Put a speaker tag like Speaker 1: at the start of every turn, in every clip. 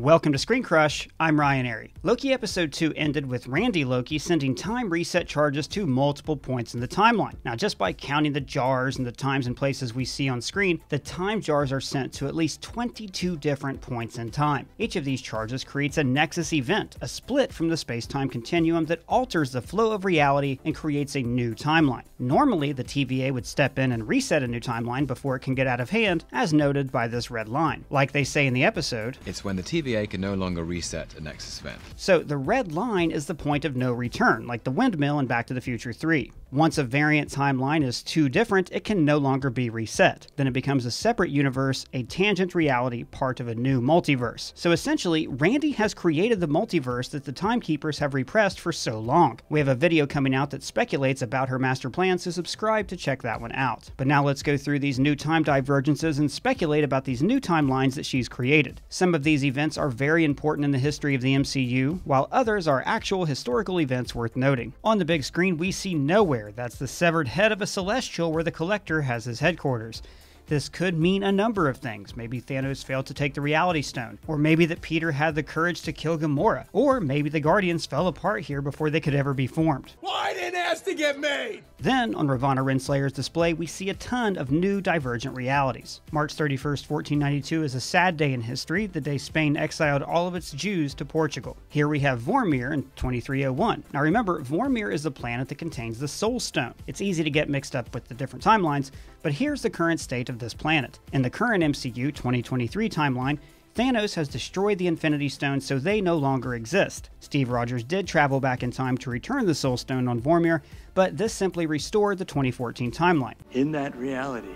Speaker 1: Welcome to ScreenCrush, I'm Ryan Airy. Loki Episode 2 ended with Randy Loki sending time reset charges to multiple points in the timeline. Now, just by counting the jars and the times and places we see on screen, the time jars are sent to at least 22 different points in time. Each of these charges creates a nexus event, a split from the space-time continuum that alters the flow of reality and creates a new timeline. Normally, the TVA would step in and reset a new timeline before it can get out of hand, as noted by this red line. Like they say in the episode,
Speaker 2: it's when the TVA can no longer reset a nexus event.
Speaker 1: So the red line is the point of no return, like the windmill in Back to the Future 3. Once a variant timeline is too different, it can no longer be reset. Then it becomes a separate universe, a tangent reality, part of a new multiverse. So essentially, Randy has created the multiverse that the Timekeepers have repressed for so long. We have a video coming out that speculates about her master plan, so subscribe to check that one out. But now let's go through these new time divergences and speculate about these new timelines that she's created. Some of these events are very important in the history of the MCU, while others are actual historical events worth noting. On the big screen, we see Nowhere. That's the severed head of a Celestial where the Collector has his headquarters. This could mean a number of things. Maybe Thanos failed to take the Reality Stone, or maybe that Peter had the courage to kill Gamora, or maybe the Guardians fell apart here before they could ever be formed.
Speaker 3: Why didn't it have to get made?
Speaker 1: Then, on Ravonna Renslayer's display, we see a ton of new divergent realities. March 31st, 1492 is a sad day in history, the day Spain exiled all of its Jews to Portugal. Here we have Vormir in 2301. Now remember, Vormir is the planet that contains the Soul Stone. It's easy to get mixed up with the different timelines, but here's the current state of this planet. In the current MCU 2023 timeline, Thanos has destroyed the Infinity Stones, so they no longer exist. Steve Rogers did travel back in time to return the Soul Stone on Vormir, but this simply restored the 2014 timeline.
Speaker 4: In that reality,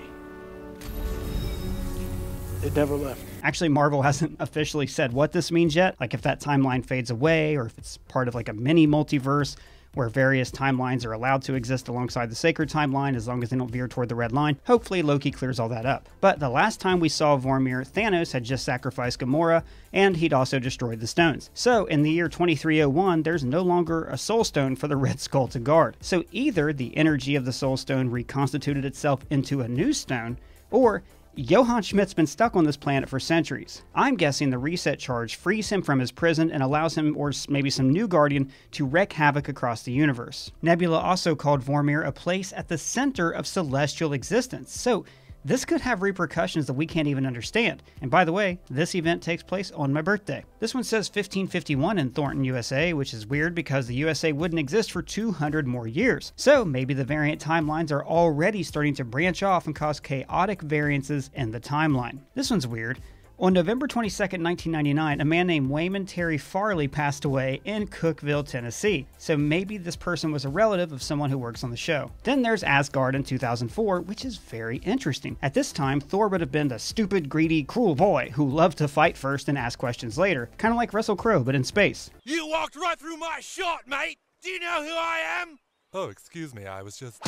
Speaker 4: it never left.
Speaker 1: Actually, Marvel hasn't officially said what this means yet, like if that timeline fades away or if it's part of like a mini multiverse where various timelines are allowed to exist alongside the sacred timeline as long as they don't veer toward the red line. Hopefully Loki clears all that up. But the last time we saw Vormir, Thanos had just sacrificed Gamora, and he'd also destroyed the stones. So in the year 2301, there's no longer a Soul Stone for the Red Skull to guard. So either the energy of the Soul Stone reconstituted itself into a new stone, or Johann Schmidt's been stuck on this planet for centuries. I'm guessing the reset charge frees him from his prison and allows him, or maybe some new Guardian, to wreak havoc across the universe. Nebula also called Vormir a place at the center of celestial existence, so this could have repercussions that we can't even understand. And by the way, this event takes place on my birthday. This one says 1551 in Thornton, USA, which is weird because the USA wouldn't exist for 200 more years. So maybe the variant timelines are already starting to branch off and cause chaotic variances in the timeline. This one's weird. On November 22nd, 1999, a man named Wayman Terry Farley passed away in Cookeville, Tennessee. So maybe this person was a relative of someone who works on the show. Then there's Asgard in 2004, which is very interesting. At this time, Thor would have been the stupid, greedy, cruel boy who loved to fight first and ask questions later. Kind of like Russell Crowe, but in space.
Speaker 3: You walked right through my shot, mate! Do you know who I am?
Speaker 5: Oh, excuse me, I was just...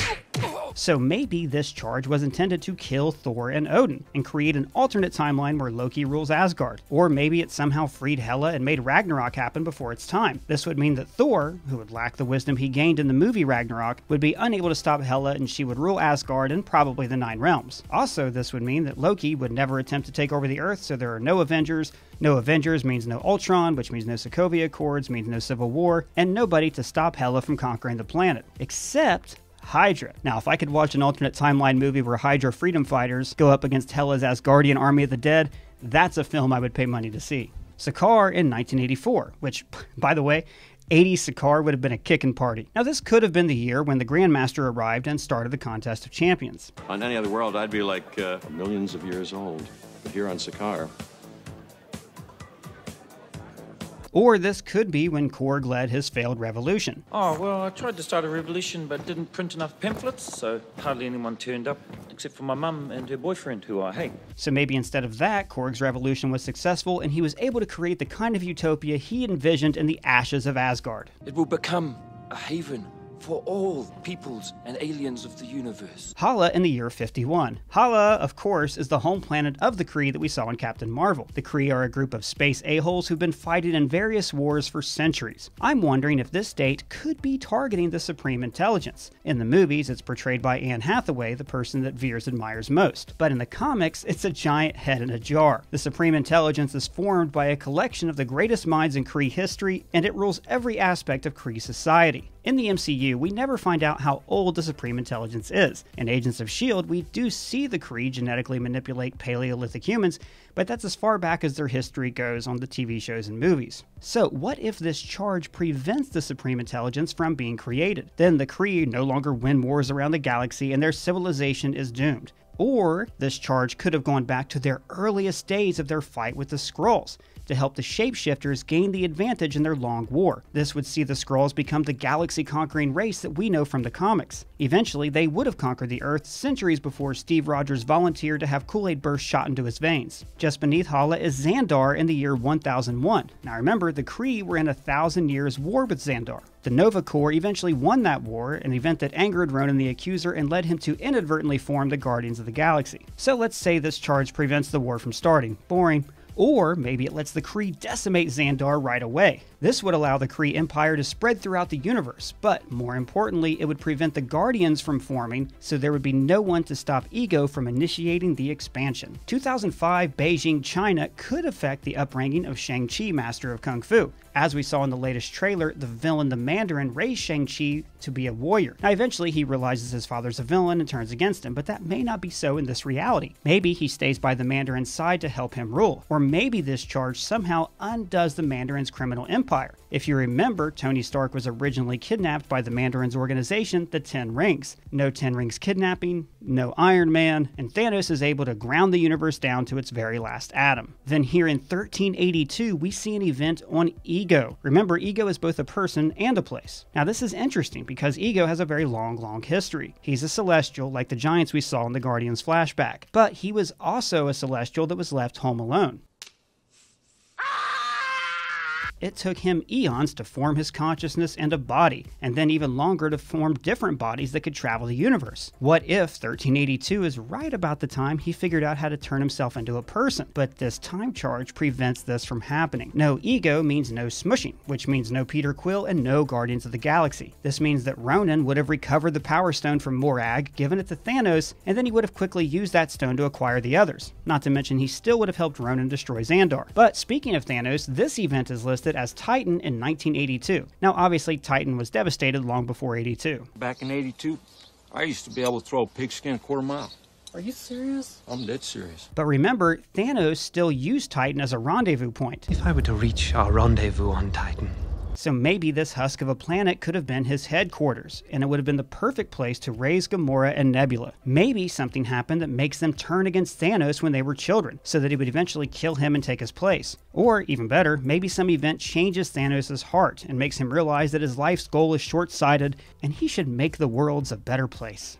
Speaker 1: So maybe this charge was intended to kill Thor and Odin, and create an alternate timeline where Loki rules Asgard. Or maybe it somehow freed Hela and made Ragnarok happen before its time. This would mean that Thor, who would lack the wisdom he gained in the movie Ragnarok, would be unable to stop Hela and she would rule Asgard and probably the Nine Realms. Also, this would mean that Loki would never attempt to take over the Earth, so there are no Avengers. No Avengers means no Ultron, which means no Sokovia Accords, means no Civil War, and nobody to stop Hela from conquering the planet. Except Hydra. Now, if I could watch an alternate timeline movie where Hydra freedom fighters go up against Hela's Asgardian army of the dead, that's a film I would pay money to see. Sakaar in 1984, which, by the way, 80 Sakaar would have been a kickin' party. Now, this could have been the year when the Grandmaster arrived and started the Contest of Champions.
Speaker 6: On any other world, I'd be like millions of years old. But here on Sakaar,
Speaker 1: Or this could be when Korg led his failed revolution.
Speaker 7: Oh, well, I tried to start a revolution but didn't print enough pamphlets, so hardly anyone turned up, except for my mum and her boyfriend, who I hate.
Speaker 1: So maybe instead of that, Korg's revolution was successful and he was able to create the kind of utopia he envisioned in the ashes of Asgard.
Speaker 8: It will become a haven for all peoples and aliens of the universe.
Speaker 1: Hala in the year 51. Hala, of course, is the home planet of the Kree that we saw in Captain Marvel. The Kree are a group of space a-holes who've been fighting in various wars for centuries. I'm wondering if this date could be targeting the Supreme Intelligence. In the movies, it's portrayed by Anne Hathaway, the person that Veers admires most. But in the comics, it's a giant head in a jar. The Supreme Intelligence is formed by a collection of the greatest minds in Kree history, and it rules every aspect of Kree society. In the MCU, we never find out how old the Supreme Intelligence is. In Agents of S.H.I.E.L.D., we do see the Kree genetically manipulate Paleolithic humans, but that's as far back as their history goes on the TV shows and movies. So what if this charge prevents the Supreme Intelligence from being created? Then the Kree no longer win wars around the galaxy and their civilization is doomed. Or this charge could have gone back to their earliest days of their fight with the Skrulls, to help the shapeshifters gain the advantage in their long war. This would see the Skrulls become the galaxy-conquering race that we know from the comics. Eventually, they would have conquered the Earth centuries before Steve Rogers volunteered to have Kool-Aid burst shot into his veins. Just beneath Hala is Xandar in the year 1001. Now remember, the Kree were in a 1,000 years war with Xandar. The Nova Corps eventually won that war, an event that angered Ronan the Accuser and led him to inadvertently form the Guardians of the Galaxy. So let's say this charge prevents the war from starting. Boring. Or maybe it lets the Kree decimate Xandar right away. This would allow the Kree Empire to spread throughout the universe, but more importantly, it would prevent the Guardians from forming, so there would be no one to stop Ego from initiating the expansion. 2005 Beijing, China could affect the upbringing of Shang-Chi, Master of Kung Fu. As we saw in the latest trailer, the villain the Mandarin raised Shang-Chi to be a warrior. Now eventually he realizes his father's a villain and turns against him, but that may not be so in this reality. Maybe he stays by the Mandarin's side to help him rule, or maybe this charge somehow undoes the Mandarin's criminal empire. If you remember, Tony Stark was originally kidnapped by the Mandarin's organization, the Ten Rings. No Ten Rings kidnapping, no Iron Man, and Thanos is able to ground the universe down to its very last atom. Then here in 1382, we see an event on Ego. Remember, Ego is both a person and a place. Now this is interesting because Ego has a very long history. He's a Celestial like the giants we saw in the Guardians flashback, but he was also a Celestial that was left home alone. It took him eons to form his consciousness and a body, and then even longer to form different bodies that could travel the universe. What if 1382 is right about the time he figured out how to turn himself into a person? But this time charge prevents this from happening. No Ego means no smushing, which means no Peter Quill and no Guardians of the Galaxy. This means that Ronan would have recovered the Power Stone from Morag, given it to Thanos, and then he would have quickly used that stone to acquire the others. Not to mention he still would have helped Ronan destroy Xandar. But speaking of Thanos, this event is listed as Titan in 1982. Now obviously Titan was devastated long before 82.
Speaker 8: Back in 82, I used to be able to throw a pigskin a quarter mile. Are you serious? I'm dead serious.
Speaker 1: But remember, Thanos still used Titan as a rendezvous point.
Speaker 9: If I were to reach our rendezvous on Titan.
Speaker 1: So maybe this husk of a planet could have been his headquarters, and it would have been the perfect place to raise Gamora and Nebula. Maybe something happened that makes them turn against Thanos when they were children, so that he would eventually kill him and take his place. Or, even better, maybe some event changes Thanos' heart and makes him realize that his life's goal is short-sighted, and he should make the world a better place.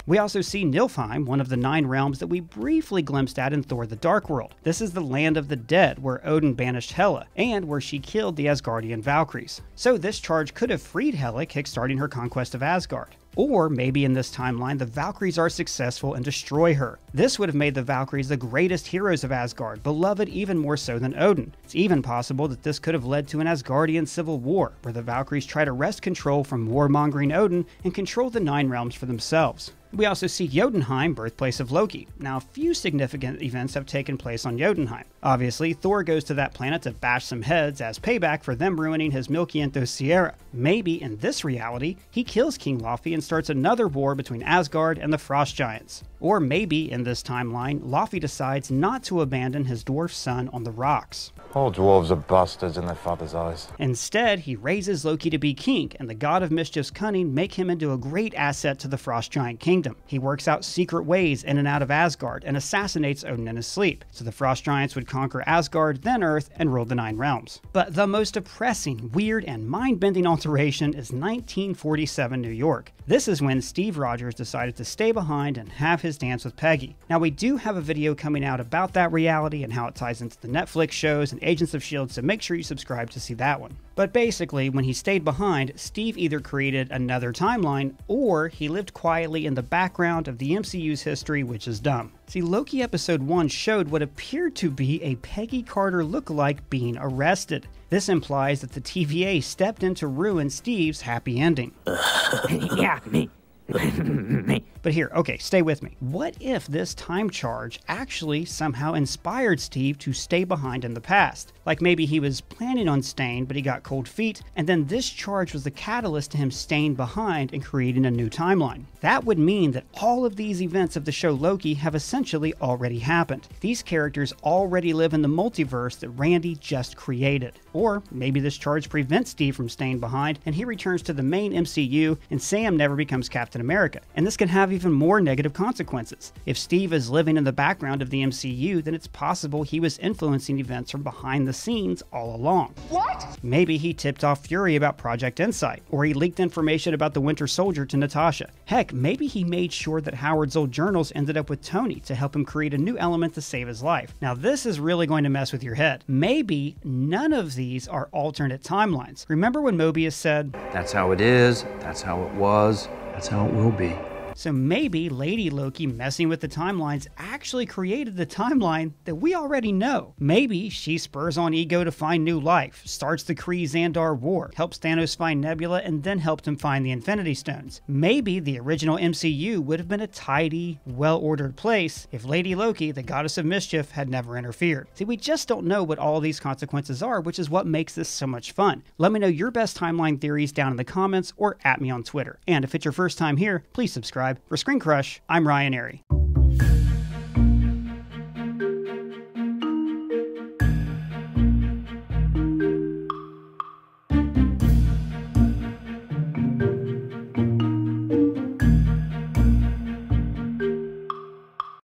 Speaker 1: We also see Niflheim, one of the 9 realms that we briefly glimpsed at in Thor the Dark World. This is the land of the dead, where Odin banished Hela, and where she killed the Asgardian Valkyries. So this charge could have freed Hela, kickstarting her conquest of Asgard. Or maybe in this timeline, the Valkyries are successful and destroy her. This would have made the Valkyries the greatest heroes of Asgard, beloved even more so than Odin. It's even possible that this could have led to an Asgardian civil war, where the Valkyries try to wrest control from warmongering Odin and control the 9 realms for themselves. We also see Jotunheim, birthplace of Loki. Now, a few significant events have taken place on Jotunheim. Obviously, Thor goes to that planet to bash some heads as payback for them ruining his Milkienthos Sierra. Maybe, in this reality, he kills King Laufey and starts another war between Asgard and the Frost Giants. Or maybe, in this timeline, Laufey decides not to abandon his dwarf son on the rocks.
Speaker 10: All dwarves are bastards in their father's eyes.
Speaker 1: Instead, he raises Loki to be king, and the god of mischief's cunning make him into a great asset to the Frost Giant kingdom. He works out secret ways in and out of Asgard, and assassinates Odin in his sleep, so the Frost Giants would conquer Asgard, then Earth, and rule the 9 realms. But the most depressing, weird, and mind-bending alteration is 1947 New York. This is when Steve Rogers decided to stay behind and have his his dance with Peggy. Now, we do have a video coming out about that reality and how it ties into the Netflix shows and Agents of S.H.I.E.L.D., so make sure you subscribe to see that one. But basically, when he stayed behind, Steve either created another timeline, or he lived quietly in the background of the MCU's history, which is dumb. See, Loki Episode 1 showed what appeared to be a Peggy Carter lookalike being arrested. This implies that the TVA stepped in to ruin Steve's happy ending.
Speaker 11: Yeah, me.
Speaker 1: But here, okay, stay with me. What if this time charge actually somehow inspired Steve to stay behind in the past? Like maybe he was planning on staying, but he got cold feet, and then this charge was the catalyst to him staying behind and creating a new timeline. That would mean that all of these events of the show Loki have essentially already happened. These characters already live in the multiverse that Randy just created. Or maybe this charge prevents Steve from staying behind, and he returns to the main MCU, and Sam never becomes Captain America. And this can have even more negative consequences. If Steve is living in the background of the MCU, then it's possible he was influencing events from behind the scenes all along.
Speaker 11: What?
Speaker 1: Maybe he tipped off Fury about Project Insight, or he leaked information about the Winter Soldier to Natasha. Heck, maybe he made sure that Howard's old journals ended up with Tony to help him create a new element to save his life. Now this is really going to mess with your head. Maybe none of these are alternate timelines. Remember when Mobius said,
Speaker 9: "That's how it is, that's how it was, that's how it will be."
Speaker 1: So maybe Lady Loki messing with the timelines actually created the timeline that we already know. Maybe she spurs on Ego to find new life, starts the Kree-Xandar War, helps Thanos find Nebula, and then helped him find the Infinity Stones. Maybe the original MCU would have been a tidy, well-ordered place if Lady Loki, the goddess of mischief, had never interfered. See, we just don't know what all these consequences are, which is what makes this so much fun. Let me know your best timeline theories down in the comments or at me on Twitter. And if it's your first time here, please subscribe. For ScreenCrush, I'm Ryan Airy.